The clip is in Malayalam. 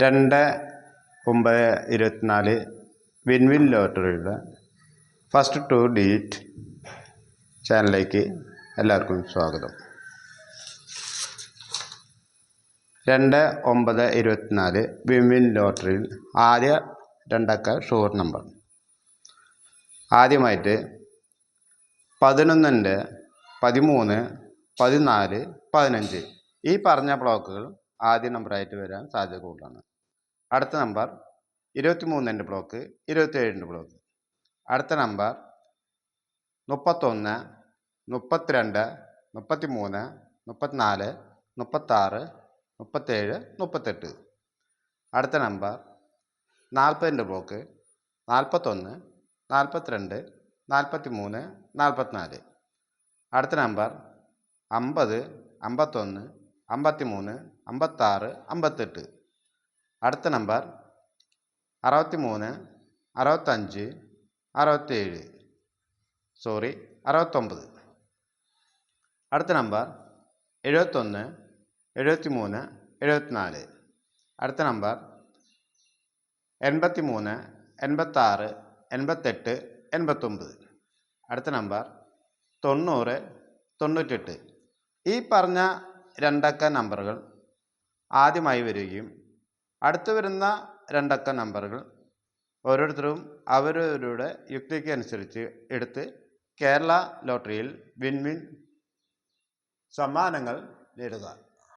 2/9/24 വിൻവിൻ ലോട്ടറിയുടെ ഫസ്റ്റ് 2 ഡിജിറ്റ് ചാനലിലേക്ക് എല്ലാവർക്കും സ്വാഗതം. 2/9/24 വിൻവിൻ ലോട്ടറിയിൽ ആദ്യ രണ്ടക്ക ഷോർട്ട് നമ്പർ. ആദ്യമായിട്ട് 11, 13, 14, 15 ഈ പറഞ്ഞ ബ്ലോക്കുകൾ ആദ്യ നമ്പറായിട്ട് വരാൻ സാധ്യത കൂടുതലാണ്. അടുത്ത നമ്പർ 23 ബ്ലോക്ക്, 27 ബ്ലോക്ക്. അടുത്ത നമ്പർ 31, 32, 33, 34, 36, 37, 38. അടുത്ത നമ്പർ 40 ബ്ലോക്ക്, 41, 42, 43, 44. അടുത്ത നമ്പർ 50, 51, 53, 56, 58. അടുത്ത നമ്പർ 63, 65, 69. അടുത്ത നമ്പർ 71, 73, 74. അടുത്ത നമ്പർ 83, 86, 88, 89. അടുത്ത നമ്പർ 90, 98. ഈ പറഞ്ഞ രണ്ടക്ക നമ്പറുകൾ ആദ്യമായി വരികയും അടുത്ത് വരുന്ന രണ്ടക്ക നമ്പറുകൾ ഓരോരുത്തരും അവരവരുടെ യുക്തിക്ക് അനുസരിച്ച് എടുത്ത് കേരള ലോട്ടറിയിൽ വിൻവിൻ സമ്മാനങ്ങൾ നേടുക.